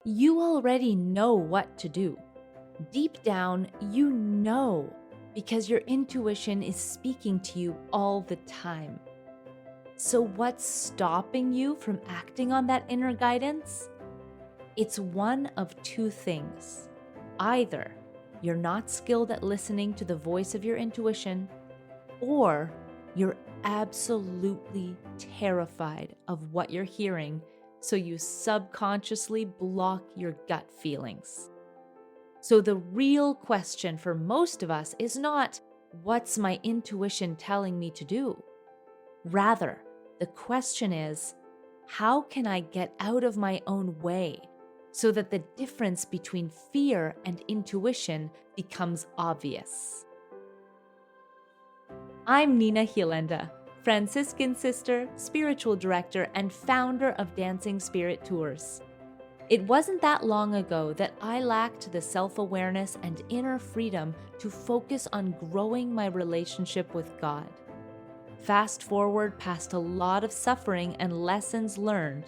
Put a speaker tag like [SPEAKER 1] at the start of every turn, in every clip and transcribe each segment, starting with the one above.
[SPEAKER 1] You already know what to do. Deep down, you know because your intuition is speaking to you all the time. So, what's stopping you from acting on that inner guidance? It's one of two things. Either you're not skilled at listening to the voice of your intuition, or you're absolutely terrified of what you're hearing, so you subconsciously block your gut feelings. So, the real question for most of us is not, what's my intuition telling me to do? Rather, the question is, how can I get out of my own way so that the difference between fear and intuition becomes obvious? I'm Nina Hirlaender, Franciscan sister, spiritual director, and founder of Dancing Spirit Tours. It wasn't that long ago that I lacked the self-awareness and inner freedom to focus on growing my relationship with God. Fast forward past a lot of suffering and lessons learned,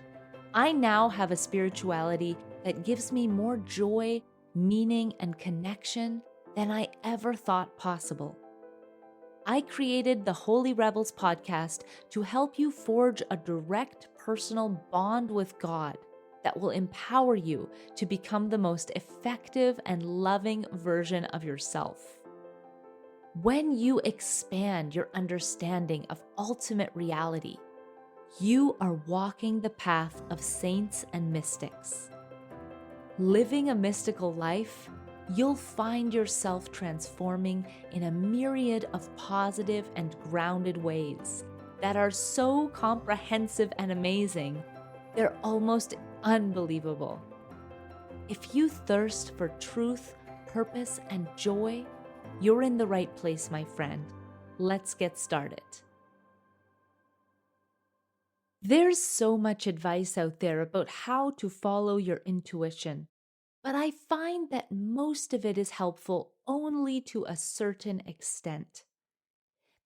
[SPEAKER 1] I now have a spirituality that gives me more joy, meaning, and connection than I ever thought possible. I created the Holy Rebels podcast to help you forge a direct personal bond with God that will empower you to become the most effective and loving version of yourself. When you expand your understanding of ultimate reality, you are walking the path of saints and mystics. Living a mystical life, you'll find yourself transforming in a myriad of positive and grounded ways that are so comprehensive and amazing, they're almost unbelievable. If you thirst for truth, purpose, and joy, you're in the right place, my friend. Let's get started. There's so much advice out there about how to follow your intuition, but I find that most of it is helpful only to a certain extent.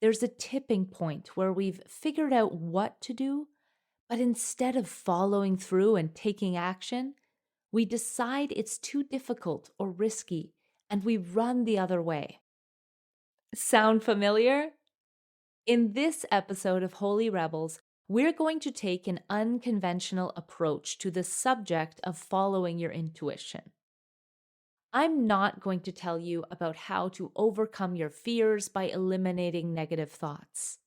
[SPEAKER 1] There's a tipping point where we've figured out what to do, but instead of following through and taking action, we decide it's too difficult or risky, and we run the other way. Sound familiar? In this episode of Holy Rebels, we're going to take an unconventional approach to the subject of following your intuition. I'm not going to tell you about how to overcome your fears by eliminating negative thoughts.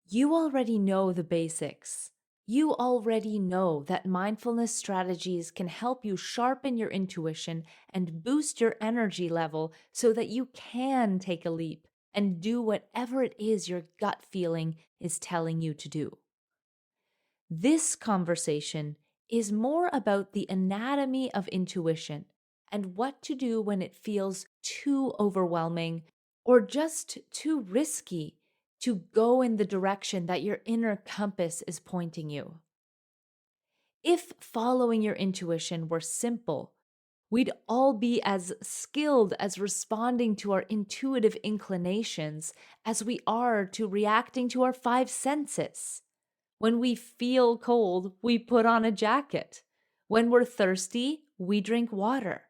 [SPEAKER 1] You already know the basics. You already know that mindfulness strategies can help you sharpen your intuition and boost your energy level so that you can take a leap and do whatever it is your gut feeling is telling you to do. This conversation is more about the anatomy of intuition and what to do when it feels too overwhelming or just too risky to go in the direction that your inner compass is pointing you. If following your intuition were simple, we'd all be as skilled as responding to our intuitive inclinations as we are to reacting to our five senses. When we feel cold, we put on a jacket. When we're thirsty, we drink water.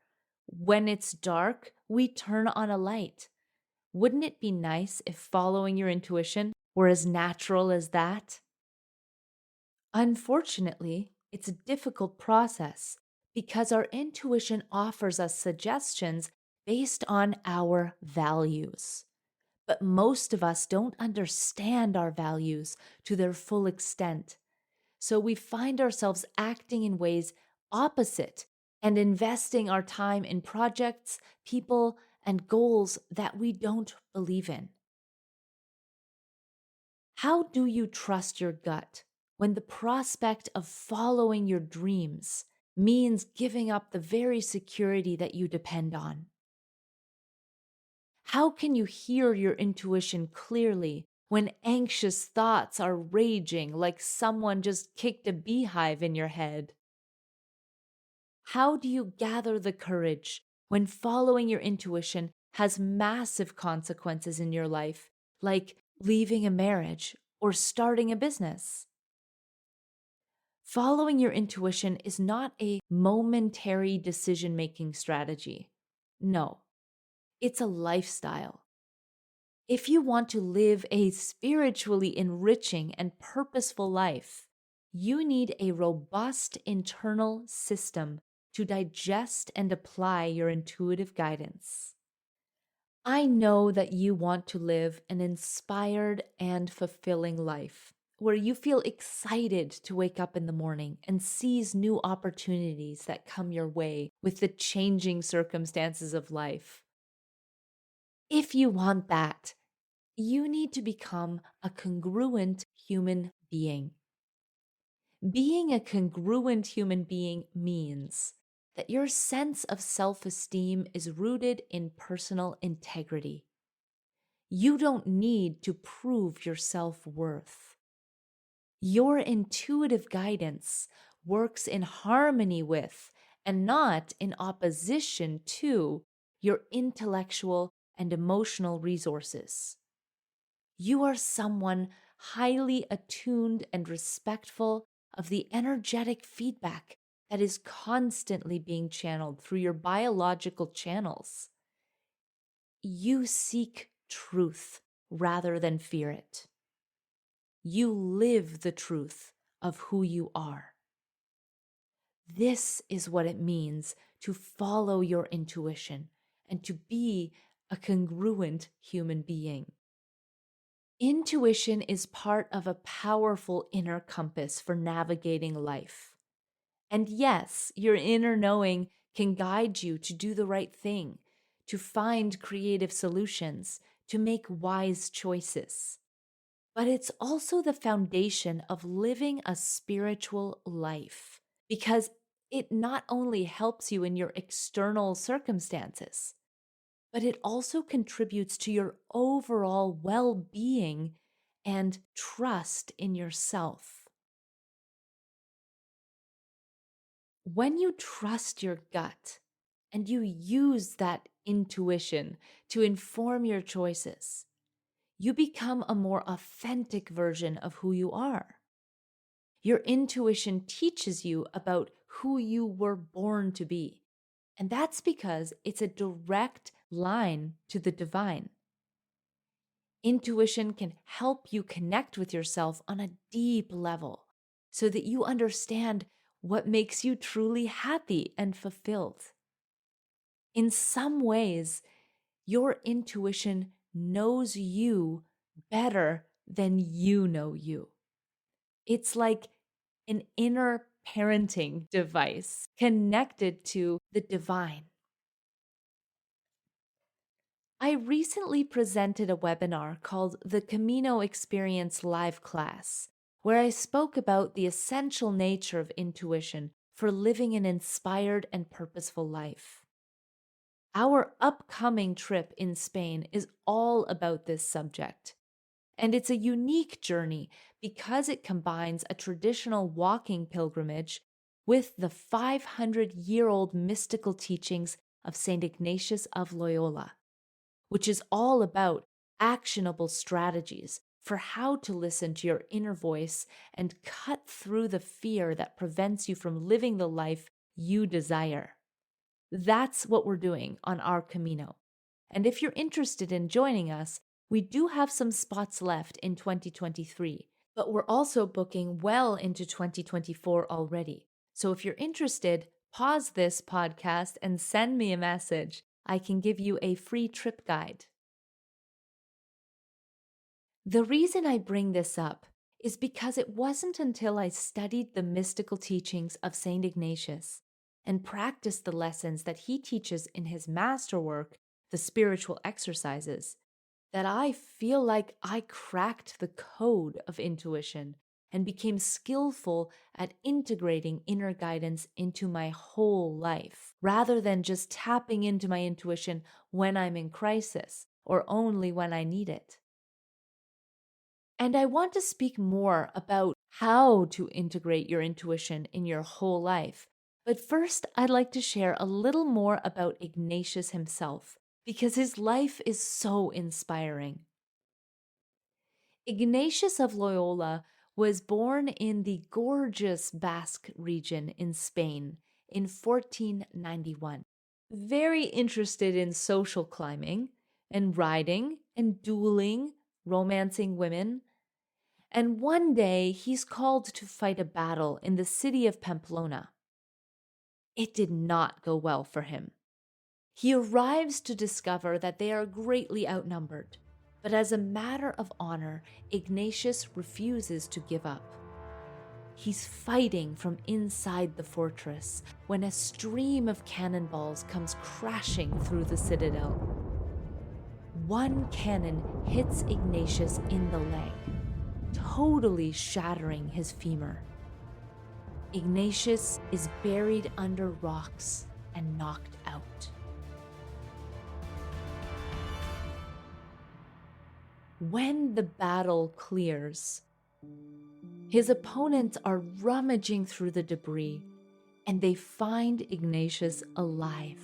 [SPEAKER 1] When it's dark, we turn on a light. Wouldn't it be nice if following your intuition were as natural as that? Unfortunately, it's a difficult process because our intuition offers us suggestions based on our values. But most of us don't understand our values to their full extent. So we find ourselves acting in ways opposite and investing our time in projects, people, and goals that we don't believe in. How do you trust your gut when the prospect of following your dreams means giving up the very security that you depend on? How can you hear your intuition clearly when anxious thoughts are raging like someone just kicked a beehive in your head? How do you gather the courage when following your intuition has massive consequences in your life, like leaving a marriage or starting a business? Following your intuition is not a momentary decision making strategy. No, it's a lifestyle. If you want to live a spiritually enriching and purposeful life, you need a robust internal system to digest and apply your intuitive guidance. I know that you want to live an inspired and fulfilling life where you feel excited to wake up in the morning and seize new opportunities that come your way with the changing circumstances of life. If you want that, you need to become a congruent human being. Being a congruent human being means that your sense of self esteem is rooted in personal integrity. You don't need to prove your self worth. Your intuitive guidance works in harmony with and not in opposition to your intellectual and emotional resources. You are someone highly attuned and respectful of the energetic feedback that is constantly being channeled through your biological channels. You seek truth rather than fear it. You live the truth of who you are. This is what it means to follow your intuition and to be a congruent human being. Intuition is part of a powerful inner compass for navigating life. And yes, your inner knowing can guide you to do the right thing, to find creative solutions, to make wise choices. But it's also the foundation of living a spiritual life because it not only helps you in your external circumstances, but it also contributes to your overall well being and trust in yourself. When you trust your gut and you use that intuition to inform your choices, you become a more authentic version of who you are. Your intuition teaches you about who you were born to be. And that's because it's a direct line to the divine. Intuition can help you connect with yourself on a deep level so that you understand what makes you truly happy and fulfilled. In some ways, your intuition knows you better than you know you. It's like an inner parenting device connected to the divine. I recently presented a webinar called the Camino Experience Live Class, where I spoke about the essential nature of intuition for living an inspired and purposeful life. Our upcoming trip in Spain is all about this subject. And it's a unique journey because it combines a traditional walking pilgrimage with the 500-year-old mystical teachings of St. Ignatius of Loyola, which is all about actionable strategies for how to listen to your inner voice and cut through the fear that prevents you from living the life you desire. That's what we're doing on our Camino. And if you're interested in joining us, we do have some spots left in 2023, but we're also booking well into 2024 already. So if you're interested, pause this podcast and send me a message. I can give you a free trip guide. The reason I bring this up is because it wasn't until I studied the mystical teachings of St. Ignatius and practiced the lessons that he teaches in his masterwork, the spiritual exercises, that I feel like I cracked the code of intuition and became skillful at integrating inner guidance into my whole life, rather than just tapping into my intuition when I'm in crisis or only when I need it. And I want to speak more about how to integrate your intuition in your whole life. But first, I'd like to share a little more about Ignatius himself, because his life is so inspiring. Ignatius of Loyola was born in the gorgeous Basque region in Spain in 1491. Very interested in social climbing and riding and dueling, romancing women. And one day he's called to fight a battle in the city of Pamplona. It did not go well for him. He arrives to discover that they are greatly outnumbered, but as a matter of honor, Ignatius refuses to give up. He's fighting from inside the fortress when a stream of cannonballs comes crashing through the citadel. One cannon hits Ignatius in the leg, totally shattering his femur. Ignatius is buried under rocks and knocked out. When the battle clears, his opponents are rummaging through the debris, and they find Ignatius alive.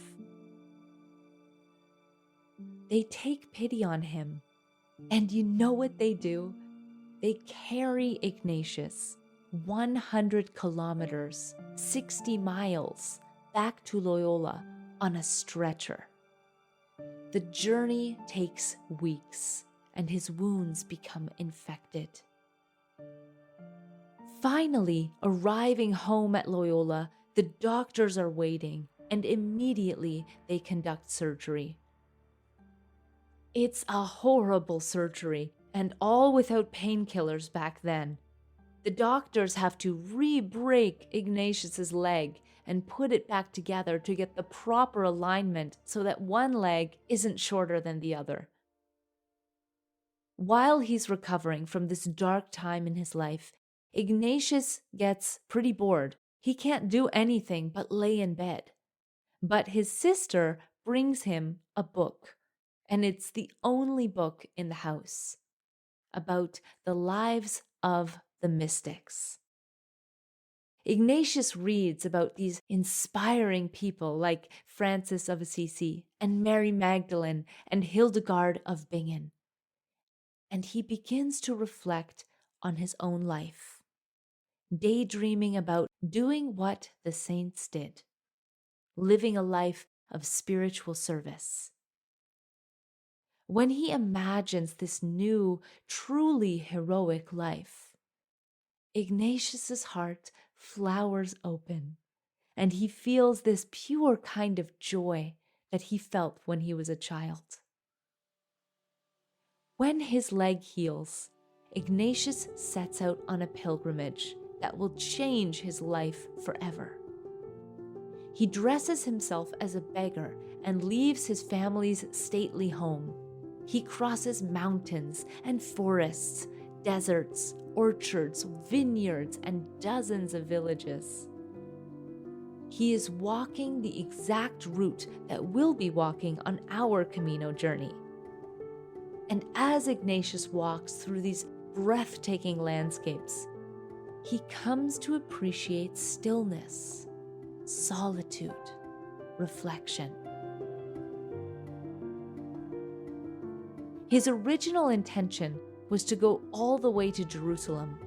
[SPEAKER 1] They take pity on him, and you know what they do? They carry Ignatius 100 kilometers, 60 miles, back to Loyola on a stretcher. The journey takes weeks, and his wounds become infected. Finally, arriving home at Loyola, the doctors are waiting, and immediately they conduct surgery. It's a horrible surgery, and all without painkillers back then. The doctors have to re-break Ignatius's leg and put it back together to get the proper alignment so that one leg isn't shorter than the other. While he's recovering from this dark time in his life, Ignatius gets pretty bored. He can't do anything but lay in bed. But his sister brings him a book, and it's the only book in the house about the lives of the mystics. Ignatius reads about these inspiring people like Francis of Assisi and Mary Magdalene and Hildegard of Bingen. And he begins to reflect on his own life, daydreaming about doing what the saints did, living a life of spiritual service. When he imagines this new, truly heroic life, Ignatius's heart flowers open, and he feels this pure kind of joy that he felt when he was a child. When his leg heals, Ignatius sets out on a pilgrimage that will change his life forever. He dresses himself as a beggar and leaves his family's stately home. He crosses mountains and forests, deserts, orchards, vineyards, and dozens of villages. He is walking the exact route that we'll be walking on our Camino journey. And as Ignatius walks through these breathtaking landscapes, he comes to appreciate stillness, solitude, reflection. His original intention was to go all the way to Jerusalem,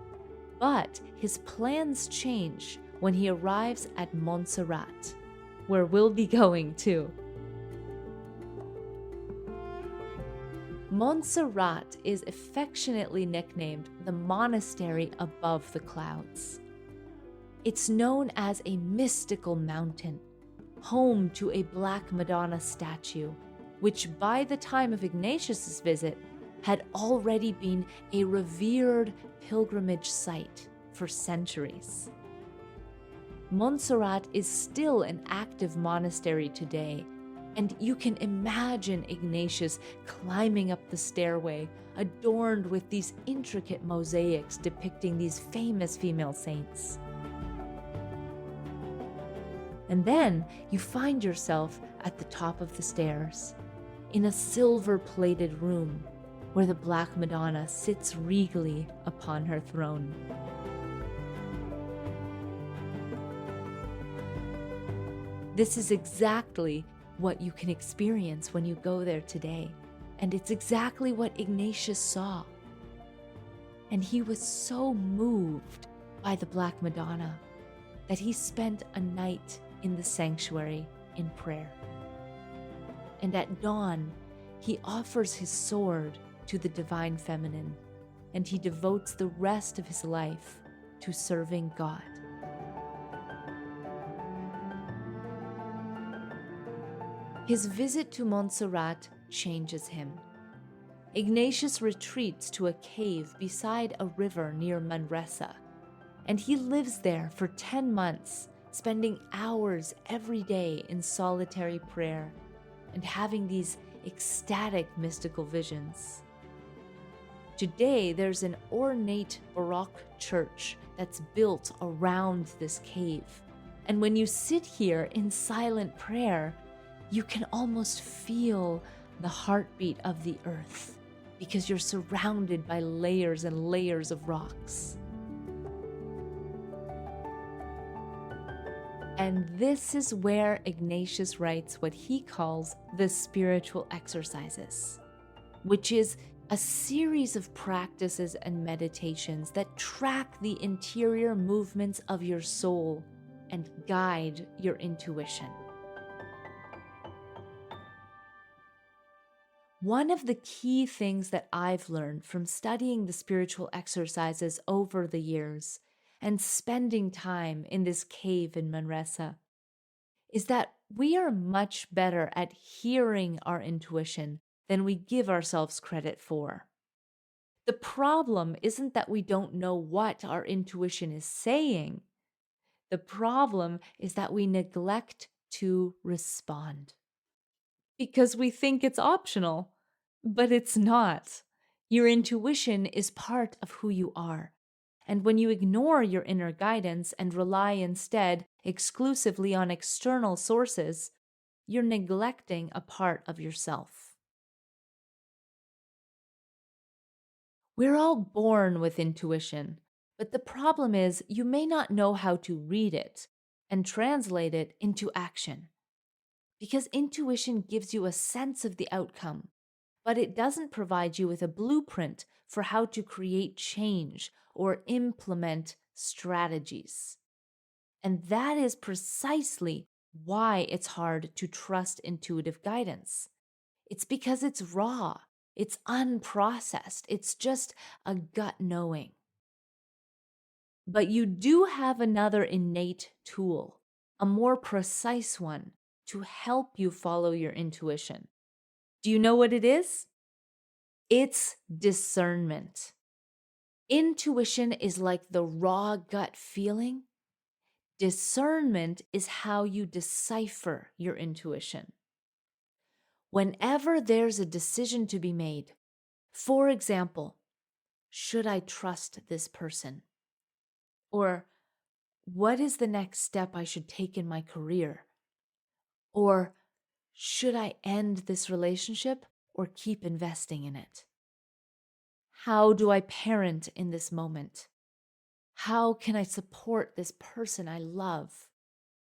[SPEAKER 1] but his plans change when he arrives at Montserrat, where we'll be going too. Montserrat is affectionately nicknamed the monastery above the clouds. It's known as a mystical mountain, home to a Black Madonna statue, which by the time of Ignatius's visit had already been a revered pilgrimage site for centuries. Montserrat is still an active monastery today, and you can imagine Ignatius climbing up the stairway, adorned with these intricate mosaics depicting these famous female saints. And then you find yourself at the top of the stairs, in a silver-plated room where the Black Madonna sits regally upon her throne. This is exactly what you can experience when you go there today, and it's exactly what Ignatius saw. And he was so moved by the Black Madonna that he spent a night in the sanctuary in prayer. And at dawn, he offers his sword to the Divine Feminine, and he devotes the rest of his life to serving God. His visit to Montserrat changes him. Ignatius retreats to a cave beside a river near Manresa, and he lives there for 10 months, spending hours every day in solitary prayer and having these ecstatic mystical visions. Today, there's an ornate Baroque church that's built around this cave. And when you sit here in silent prayer, you can almost feel the heartbeat of the earth because you're surrounded by layers and layers of rocks. And this is where Ignatius writes what he calls the spiritual exercises, which is a series of practices and meditations that track the interior movements of your soul and guide your intuition. One of the key things that I've learned from studying the spiritual exercises over the years and spending time in this cave in Manresa is that we are much better at hearing our intuition than we give ourselves credit for. The problem isn't that we don't know what our intuition is saying. The problem is that we neglect to respond because we think it's optional, but it's not. Your intuition is part of who you are. And when you ignore your inner guidance and rely instead exclusively on external sources, you're neglecting a part of yourself. We're all born with intuition, but the problem is you may not know how to read it and translate it into action. Because intuition gives you a sense of the outcome, but it doesn't provide you with a blueprint for how to create change or implement strategies. And that is precisely why it's hard to trust intuitive guidance. It's because it's raw, it's unprocessed, it's just a gut knowing. But you do have another innate tool, a more precise one, to help you follow your intuition. Do you know what it is? It's discernment. Intuition is like the raw gut feeling. Discernment is how you decipher your intuition. Whenever there's a decision to be made, for example, should I trust this person? Or what is the next step I should take in my career? Or should I end this relationship or keep investing in it? How do I parent in this moment? How can I support this person I love?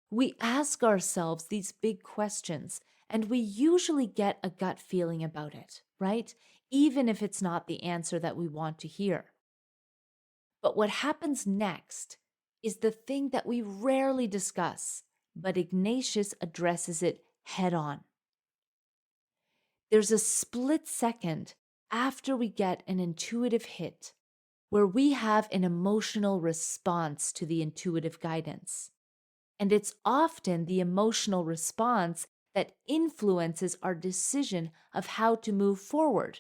[SPEAKER 1] We ask ourselves these big questions, and we usually get a gut feeling about it, right? Even if it's not the answer that we want to hear. But what happens next is the thing that we rarely discuss, but Ignatius addresses it head on. There's a split second after we get an intuitive hit where we have an emotional response to the intuitive guidance. And it's often the emotional response that influences our decision of how to move forward,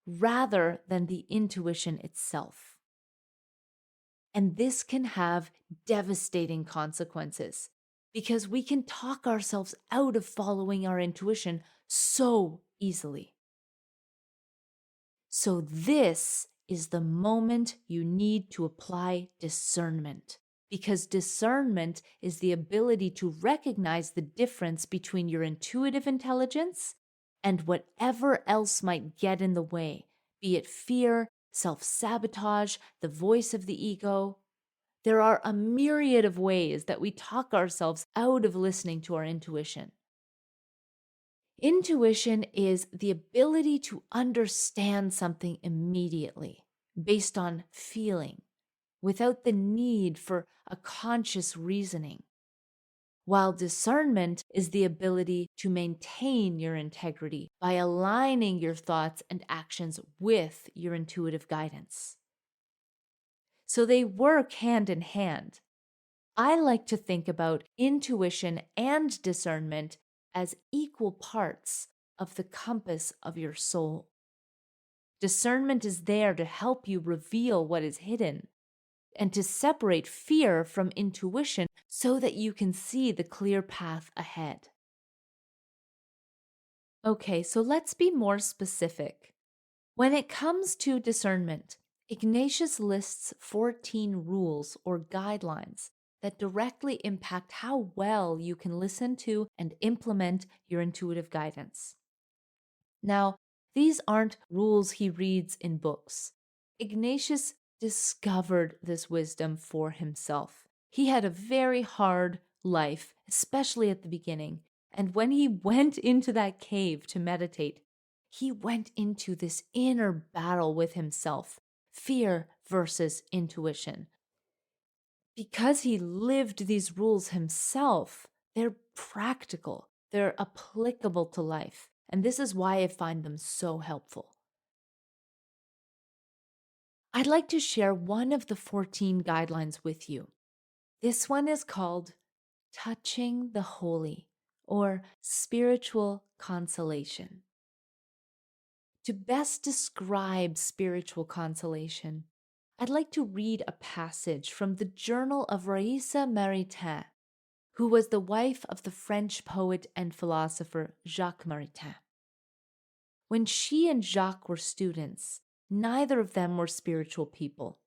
[SPEAKER 1] rather than the intuition itself. And this can have devastating consequences because we can talk ourselves out of following our intuition so easily. So this is the moment you need to apply discernment, because discernment is the ability to recognize the difference between your intuitive intelligence and whatever else might get in the way, be it fear, self-sabotage, the voice of the ego. There are a myriad of ways that we talk ourselves out of listening to our intuition. Intuition is the ability to understand something immediately, based on feeling, without the need for a conscious reasoning. While discernment is the ability to maintain your integrity by aligning your thoughts and actions with your intuitive guidance. So they work hand in hand. I like to think about intuition and discernment as equal parts of the compass of your soul. Discernment is there to help you reveal what is hidden and to separate fear from intuition so that you can see the clear path ahead. Okay, so let's be more specific. When it comes to discernment, Ignatius lists 14 rules or guidelines that directly impact how well you can listen to and implement your intuitive guidance. Now, these aren't rules he reads in books. Ignatius discovered this wisdom for himself. He had a very hard life, especially at the beginning. And when he went into that cave to meditate, he went into this inner battle with himself, fear versus intuition. Because he lived these rules himself, they're practical, they're applicable to life. And this is why I find them so helpful. I'd like to share one of the 14 guidelines with you. This one is called Touching the Holy, or Spiritual Consolation. To best describe spiritual consolation, I'd like to read a passage from the journal of Raissa Maritain, who was the wife of the French poet and philosopher Jacques Maritain. When she and Jacques were students, neither of them were spiritual people.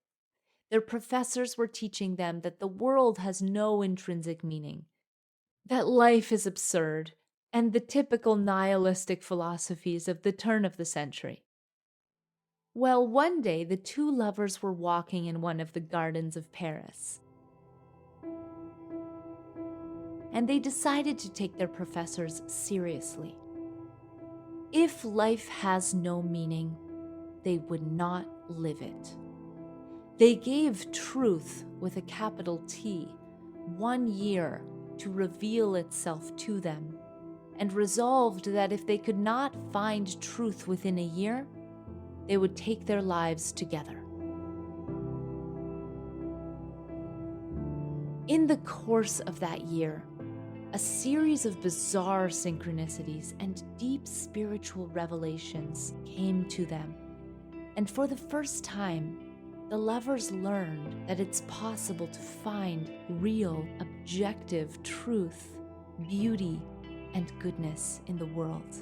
[SPEAKER 1] Their professors were teaching them that the world has no intrinsic meaning, that life is absurd, and the typical nihilistic philosophies of the turn of the century. Well, one day the two lovers were walking in one of the gardens of Paris, and they decided to take their professors seriously. If life has no meaning, they would not live it. They gave truth with a capital T 1 year to reveal itself to them, and resolved that if they could not find truth within a year, they would take their lives together. In the course of that year, a series of bizarre synchronicities and deep spiritual revelations came to them. And for the first time, the lovers learned that it's possible to find real, objective truth, beauty, and goodness in the world.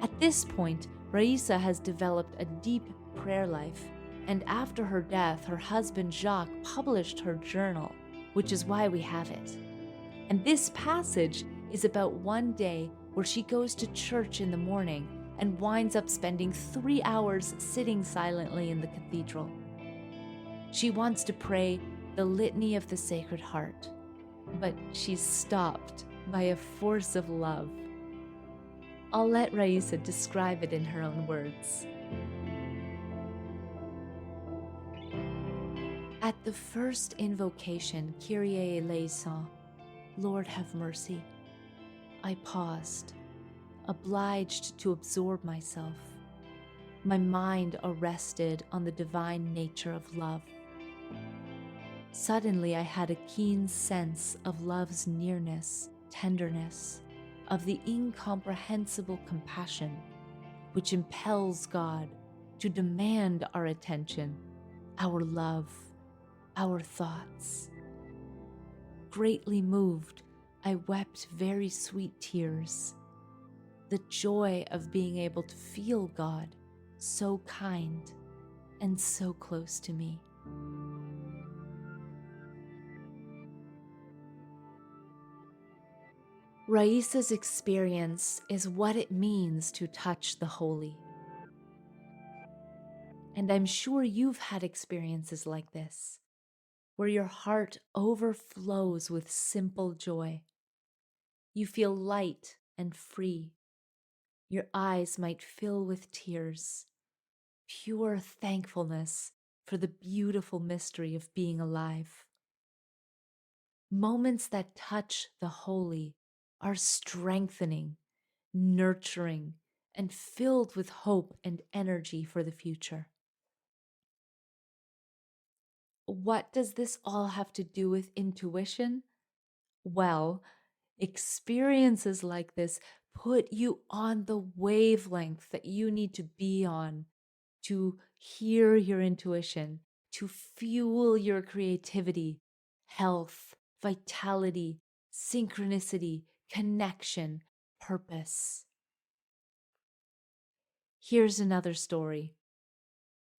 [SPEAKER 1] At this point, Raissa has developed a deep prayer life, and after her death, her husband Jacques published her journal, which is why we have it. And this passage is about one day where she goes to church in the morning and winds up spending 3 hours sitting silently in the cathedral. She wants to pray the Litany of the Sacred Heart, but she's stopped by a force of love. I'll let Raissa describe it in her own words. At the first invocation, Kyrie eleison, Lord have mercy, I paused, obliged to absorb myself, my mind arrested on the divine nature of love. Suddenly I had a keen sense of love's nearness, tenderness, of the incomprehensible compassion which impels God to demand our attention, our love, our thoughts. Greatly moved, I wept very sweet tears. The joy of being able to feel God so kind and so close to me. Raissa's experience is what it means to touch the holy. And I'm sure you've had experiences like this, where your heart overflows with simple joy. You feel light and free, Your eyes might fill with tears, pure thankfulness for the beautiful mystery of being alive. Moments that touch the holy are strengthening, nurturing, and filled with hope and energy for the future. What does this all have to do with intuition? Well, experiences like this put you on the wavelength that you need to be on to hear your intuition, to fuel your creativity, health, vitality, synchronicity, connection, purpose. Here's another story.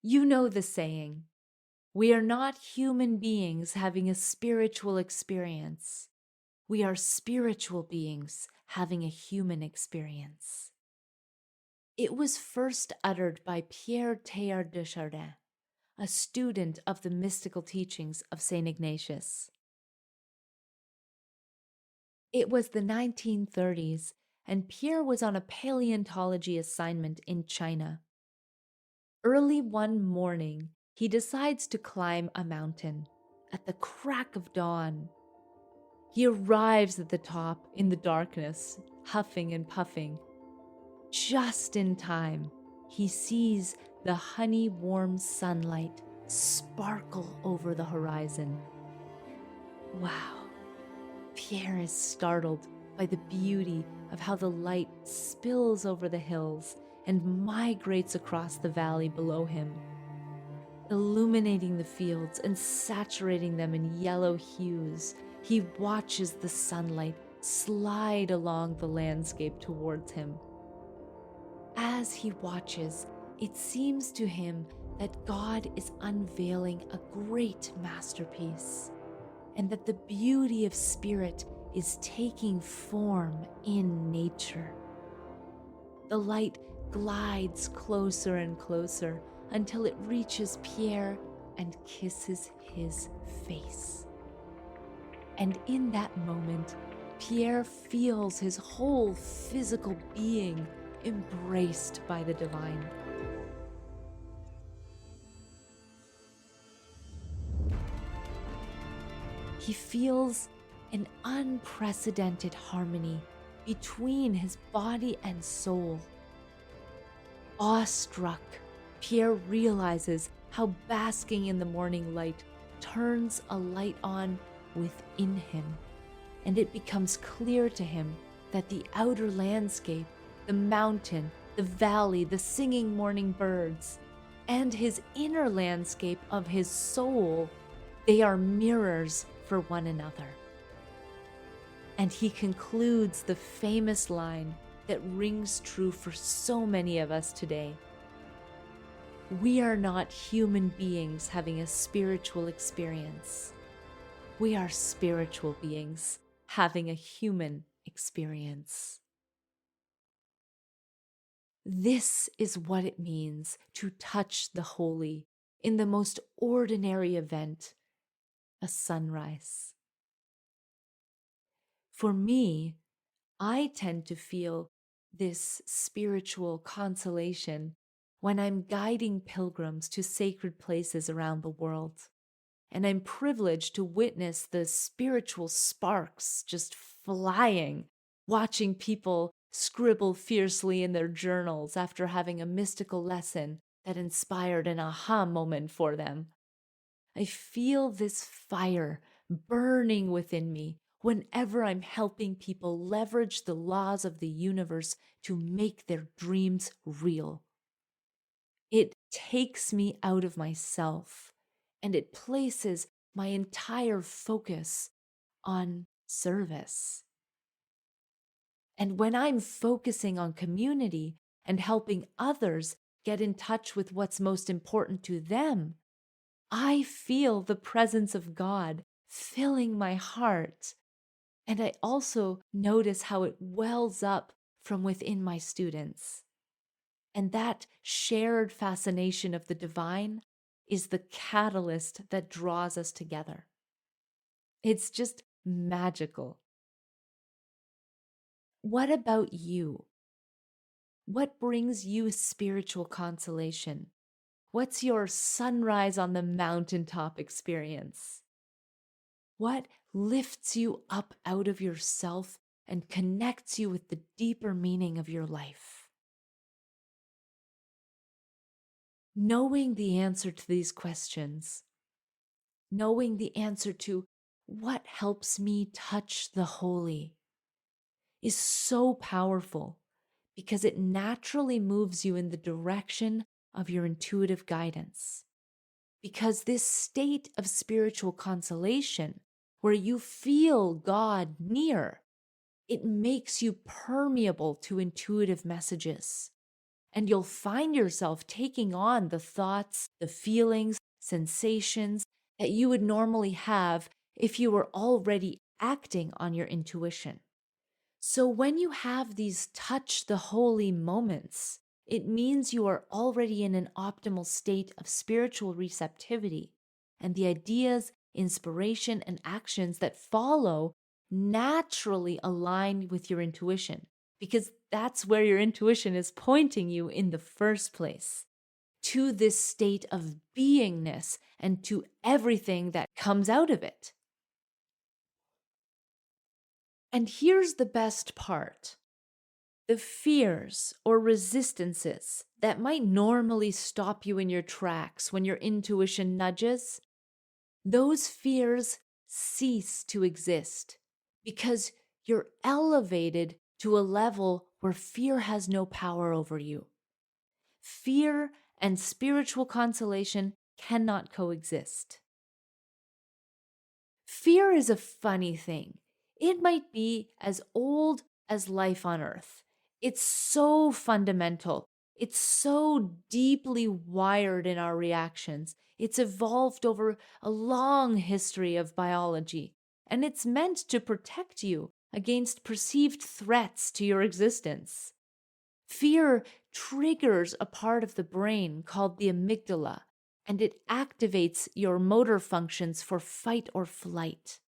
[SPEAKER 1] You know the saying, we are not human beings having a spiritual experience. We are spiritual beings having a human experience. It was first uttered by Pierre Teilhard de Chardin, a student of the mystical teachings of St. Ignatius. It was the 1930s, and Pierre was on a paleontology assignment in China. Early one morning, he decides to climb a mountain at the crack of dawn. He arrives at the top in the darkness, huffing and puffing. Just in time, he sees the honey-warm sunlight sparkle over the horizon. Wow! Pierre is startled by the beauty of how the light spills over the hills and migrates across the valley below him, illuminating the fields and saturating them in yellow hues. He watches the sunlight slide along the landscape towards him. As he watches, it seems to him that God is unveiling a great masterpiece, and that the beauty of spirit is taking form in nature. The light glides closer and closer until it reaches Pierre and kisses his face. And in that moment, Pierre feels his whole physical being embraced by the divine. He feels an unprecedented harmony between his body and soul. Awestruck, Pierre realizes how basking in the morning light turns a light on within him, and it becomes clear to him that the outer landscape, the mountain, the valley, the singing morning birds, and his inner landscape of his soul, they are mirrors for one another. And he concludes the famous line that rings true for so many of us today. We are not human beings having a spiritual experience. We are spiritual beings having a human experience. This is what it means to touch the holy in the most ordinary event, a sunrise. For me, I tend to feel this spiritual consolation when I'm guiding pilgrims to sacred places around the world. And I'm privileged to witness the spiritual sparks just flying, watching people scribble fiercely in their journals after having a mystical lesson that inspired an aha moment for them. I feel this fire burning within me whenever I'm helping people leverage the laws of the universe to make their dreams real. It takes me out of myself, and it places my entire focus on service. And when I'm focusing on community and helping others get in touch with what's most important to them, I feel the presence of God filling my heart. And I also notice how it wells up from within my students. And that shared fascination of the divine is the catalyst that draws us together. It's just magical. What about you? What brings you spiritual consolation? What's your sunrise on the mountaintop experience? What lifts you up out of yourself and connects you with the deeper meaning of your life? Knowing the answer to these questions, knowing the answer to what helps me touch the holy, is so powerful because it naturally moves you in the direction of your intuitive guidance. Because this state of spiritual consolation, where you feel God near, it makes you permeable to intuitive messages. And you'll find yourself taking on the thoughts, the feelings, sensations that you would normally have if you were already acting on your intuition. So when you have these touch the holy moments, it means you are already in an optimal state of spiritual receptivity, and the ideas, inspiration, and actions that follow naturally align with your intuition, because that's where your intuition is pointing you in the first place, to this state of beingness and to everything that comes out of it. And here's the best part. The fears or resistances that might normally stop you in your tracks when your intuition nudges, those fears cease to exist because you're elevated to a level where fear has no power over you. Fear and spiritual consolation cannot coexist. Fear is a funny thing. It might be as old as life on earth. It's so fundamental. It's so deeply wired in our reactions. It's evolved over a long history of biology, and it's meant to protect you against perceived threats to your existence. Fear triggers a part of the brain called the amygdala, and it activates your motor functions for fight or flight.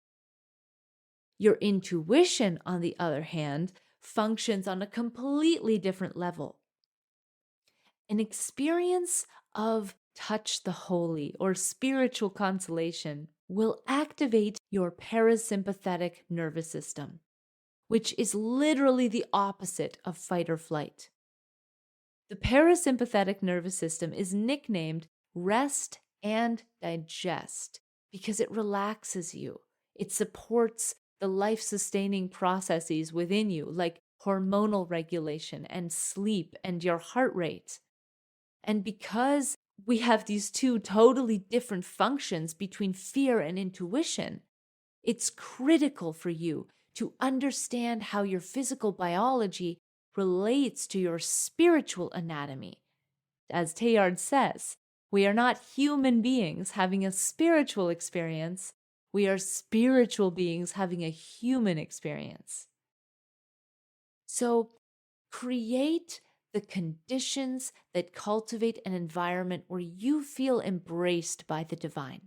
[SPEAKER 1] Your intuition, on the other hand, functions on a completely different level. An experience of touch the holy or spiritual consolation will activate your parasympathetic nervous system, which is literally the opposite of fight or flight. The parasympathetic nervous system is nicknamed rest and digest because it relaxes you. It supports the life-sustaining processes within you, like hormonal regulation and sleep and your heart rate. And because we have these two totally different functions between fear and intuition, it's critical for you to understand how your physical biology relates to your spiritual anatomy. As Teilhard says, we are not human beings having a spiritual experience. We are spiritual beings having a human experience. So create the conditions that cultivate an environment where you feel embraced by the divine.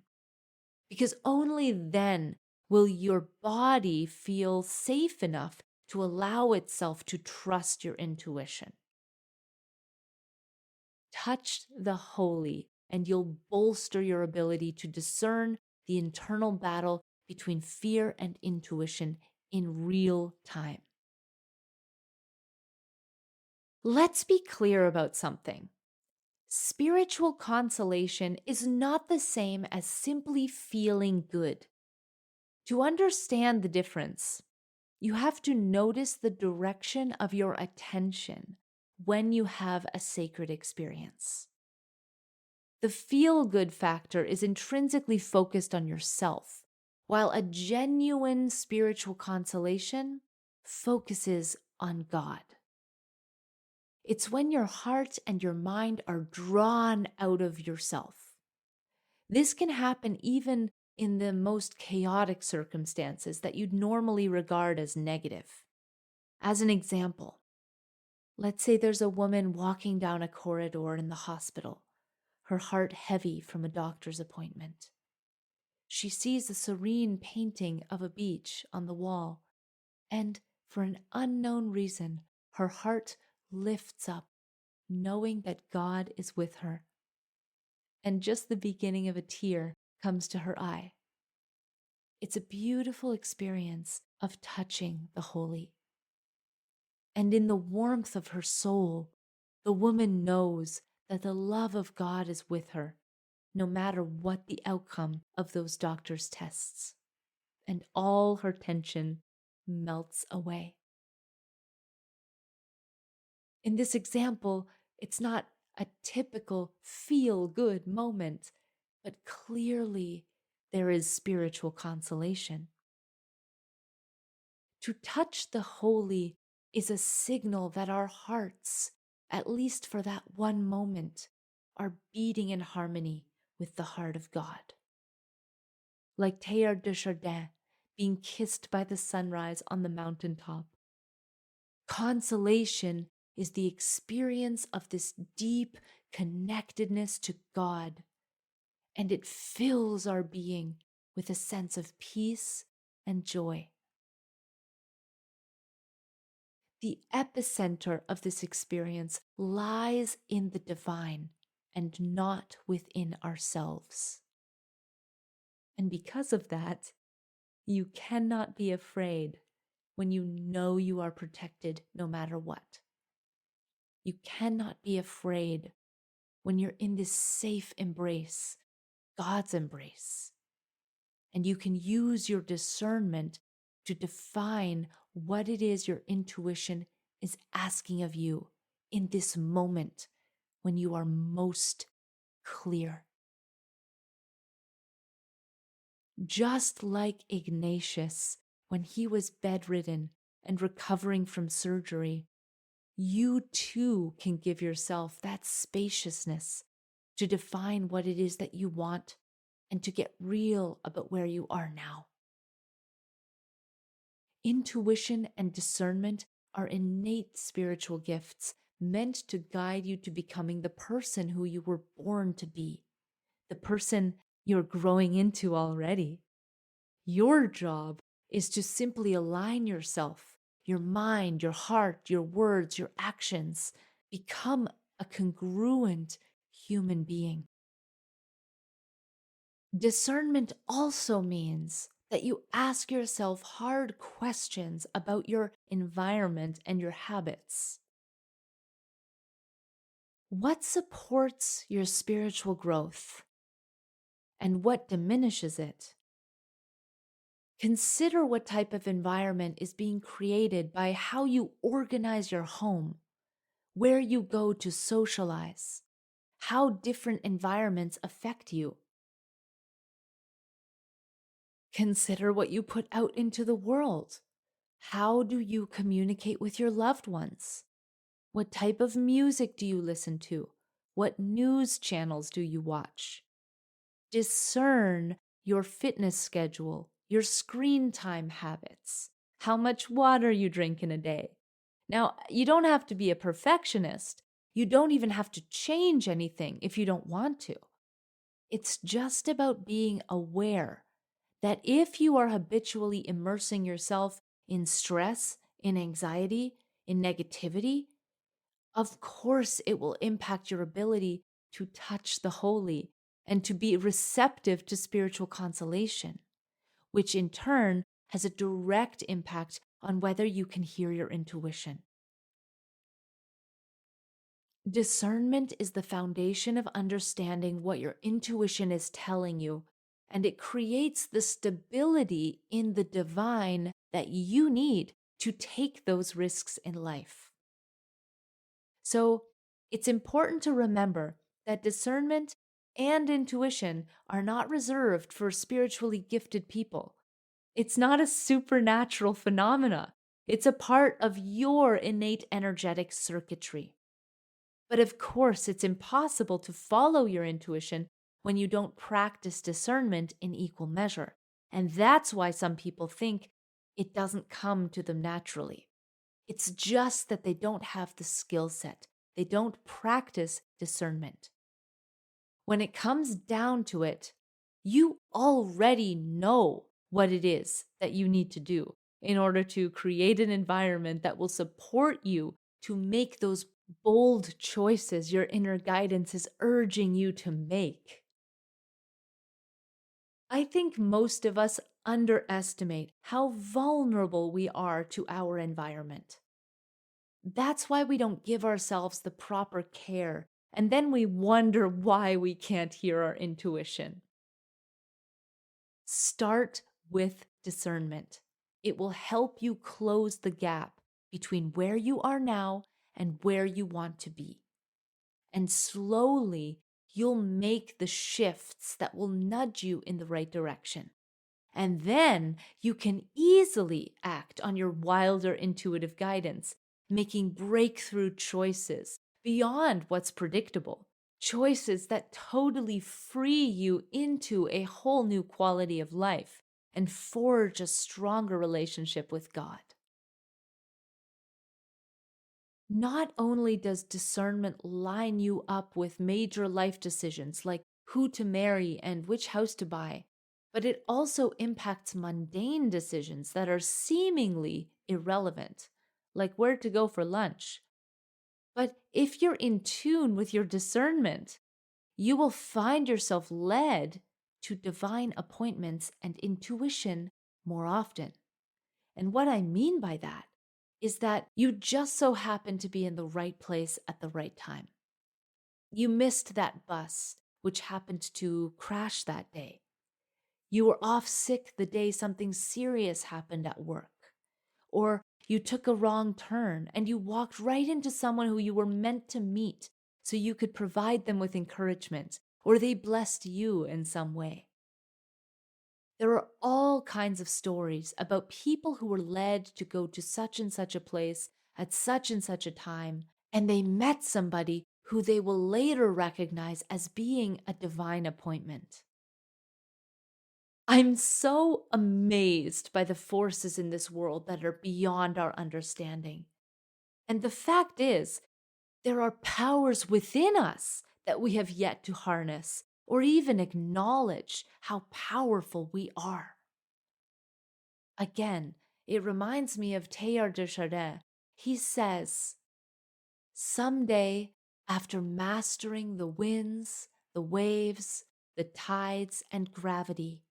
[SPEAKER 1] Because only then will your body feel safe enough to allow itself to trust your intuition. Touch the holy, and you'll bolster your ability to discern the internal battle between fear and intuition in real time. Let's be clear about something. Spiritual consolation is not the same as simply feeling good. To understand the difference, you have to notice the direction of your attention when you have a sacred experience. The feel-good factor is intrinsically focused on yourself, while a genuine spiritual consolation focuses on God. It's when your heart and your mind are drawn out of yourself. This can happen even in the most chaotic circumstances that you'd normally regard as negative. As an example, let's say there's a woman walking down a corridor in the hospital, her heart heavy from a doctor's appointment. She sees a serene painting of a beach on the wall, and for an unknown reason, her heart lifts up, knowing that God is with her. And just the beginning of a tear comes to her eye. It's a beautiful experience of touching the holy. And in the warmth of her soul, the woman knows that the love of God is with her, no matter what the outcome of those doctor's tests. And all her tension melts away. In this example, it's not a typical feel-good moment, but clearly there is spiritual consolation. To touch the holy is a signal that our hearts, at least for that one moment, are beating in harmony with the heart of God. Like Teilhard de Chardin being kissed by the sunrise on the mountaintop. Consolation is the experience of this deep connectedness to God, and it fills our being with a sense of peace and joy. The epicenter of this experience lies in the divine and not within ourselves. And because of that, you cannot be afraid when you know you are protected no matter what. You cannot be afraid when you're in this safe embrace, God's embrace. And you can use your discernment to define what it is your intuition is asking of you in this moment when you are most clear. Just like Ignatius, when he was bedridden and recovering from surgery, you too can give yourself that spaciousness to define what it is that you want and to get real about where you are now. Intuition and discernment are innate spiritual gifts meant to guide you to becoming the person who you were born to be, the person you're growing into already. Your job is to simply align yourself, your mind, your heart, your words, your actions. Become a congruent human being. Discernment also means that you ask yourself hard questions about your environment and your habits. What supports your spiritual growth and what diminishes it? Consider what type of environment is being created by how you organize your home, where you go to socialize, how different environments affect you. Consider what you put out into the world. How do you communicate with your loved ones? What type of music do you listen to? What news channels do you watch? Discern your fitness schedule, your screen time habits, how much water you drink in a day. Now, you don't have to be a perfectionist. You don't even have to change anything if you don't want to. It's just about being aware that if you are habitually immersing yourself in stress, in anxiety, in negativity, of course it will impact your ability to touch the holy and to be receptive to spiritual consolation, which in turn has a direct impact on whether you can hear your intuition. Discernment is the foundation of understanding what your intuition is telling you, and it creates the stability in the divine that you need to take those risks in life. So it's important to remember that discernment and intuition are not reserved for spiritually gifted people. It's not a supernatural phenomena. It's a part of your innate energetic circuitry. But of course, it's impossible to follow your intuition when you don't practice discernment in equal measure. And that's why some people think it doesn't come to them naturally. It's just that they don't have the skill set. They don't practice discernment. When it comes down to it, you already know what it is that you need to do in order to create an environment that will support you to make those bold choices your inner guidance is urging you to make. I think most of us underestimate how vulnerable we are to our environment. That's why we don't give ourselves the proper care, and then we wonder why we can't hear our intuition. Start with discernment. It will help you close the gap between where you are now and where you want to be. And slowly, you'll make the shifts that will nudge you in the right direction. And then you can easily act on your wilder intuitive guidance, making breakthrough choices beyond what's predictable, choices that totally free you into a whole new quality of life and forge a stronger relationship with God. Not only does discernment line you up with major life decisions like who to marry and which house to buy, but it also impacts mundane decisions that are seemingly irrelevant, like where to go for lunch. But if you're in tune with your discernment, you will find yourself led to divine appointments and intuition more often. And what I mean by that is that you just so happen to be in the right place at the right time. You missed that bus, which happened to crash that day. You were off sick the day something serious happened at work. Or you took a wrong turn and you walked right into someone who you were meant to meet so you could provide them with encouragement, or they blessed you in some way. There are all kinds of stories about people who were led to go to such and such a place at such and such a time, and they met somebody who they will later recognize as being a divine appointment. I'm so amazed by the forces in this world that are beyond our understanding. And the fact is, there are powers within us that we have yet to harness or even acknowledge how powerful we are. Again, it reminds me of Teilhard de Chardin. He says, "Someday, after mastering the winds, the waves, the tides, and gravity,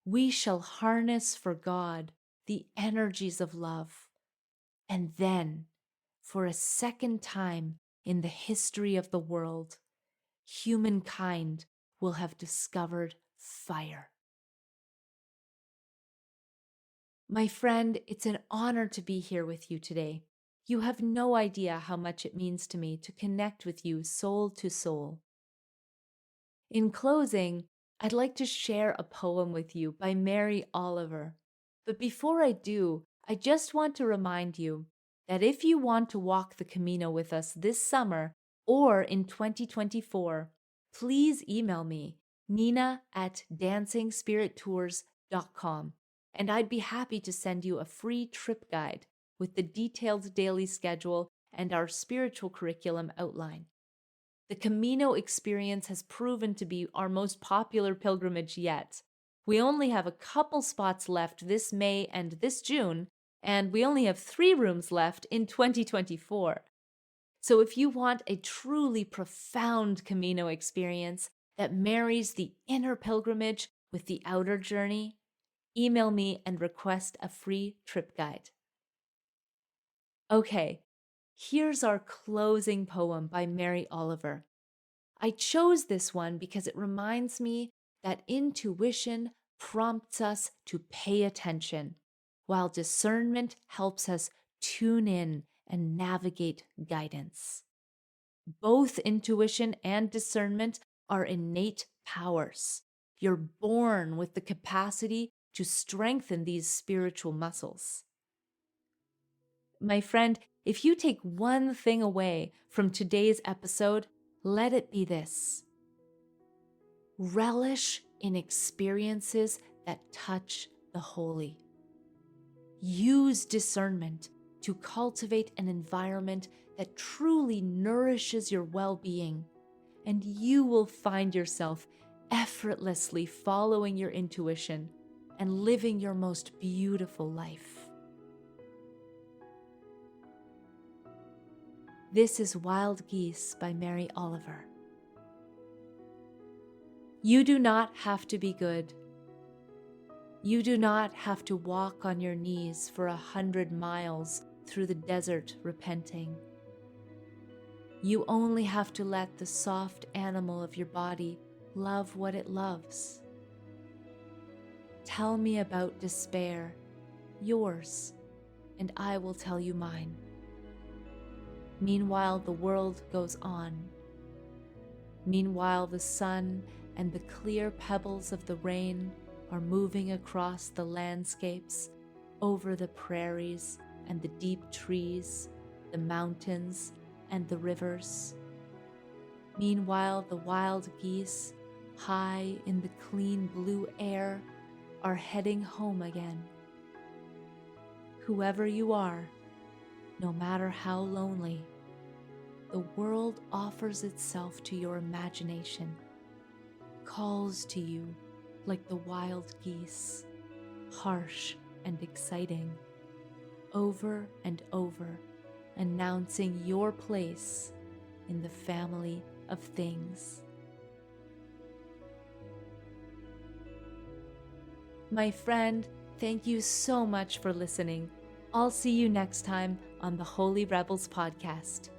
[SPEAKER 1] we shall harness for God the energies of love. And then, for a second time in the history of the world, humankind will have discovered fire." My friend, it's an honor to be here with you today. You have no idea how much it means to me to connect with you soul to soul. In closing, I'd like to share a poem with you by Mary Oliver. But before I do, I just want to remind you that if you want to walk the Camino with us this summer or in 2024, please email me, nina@dancingspirittours.com, and I'd be happy to send you a free trip guide with the detailed daily schedule and our spiritual curriculum outline. The Camino experience has proven to be our most popular pilgrimage yet. We only have a couple spots left this May and this June, and we only have 3 rooms left in 2024. So if you want a truly profound Camino experience that marries the inner pilgrimage with the outer journey, email me and request a free trip guide. Okay, here's our closing poem by Mary Oliver. I chose this one because it reminds me that intuition prompts us to pay attention, while discernment helps us tune in and navigate guidance. Both intuition and discernment are innate powers. You're born with the capacity to strengthen these spiritual muscles. My friend, if you take one thing away from today's episode, let it be this: relish in experiences that touch the holy. Use discernment to cultivate an environment that truly nourishes your well-being, and you will find yourself effortlessly following your intuition and living your most beautiful life. This is Wild Geese by Mary Oliver. You do not have to be good. You do not have to walk on your knees for 100 miles through the desert repenting. You only have to let the soft animal of your body love what it loves. Tell me about despair, yours, and I will tell you mine. Meanwhile, the world goes on. Meanwhile, the sun and the clear pebbles of the rain are moving across the landscapes, over the prairies and the deep trees, the mountains and the rivers. Meanwhile, the wild geese, high in the clean blue air, are heading home again. Whoever you are, no matter how lonely, the world offers itself to your imagination, calls to you like the wild geese, harsh and exciting, over and over, announcing your place in the family of things. My friend, thank you so much for listening. I'll see you next time on the Holy Rebels podcast.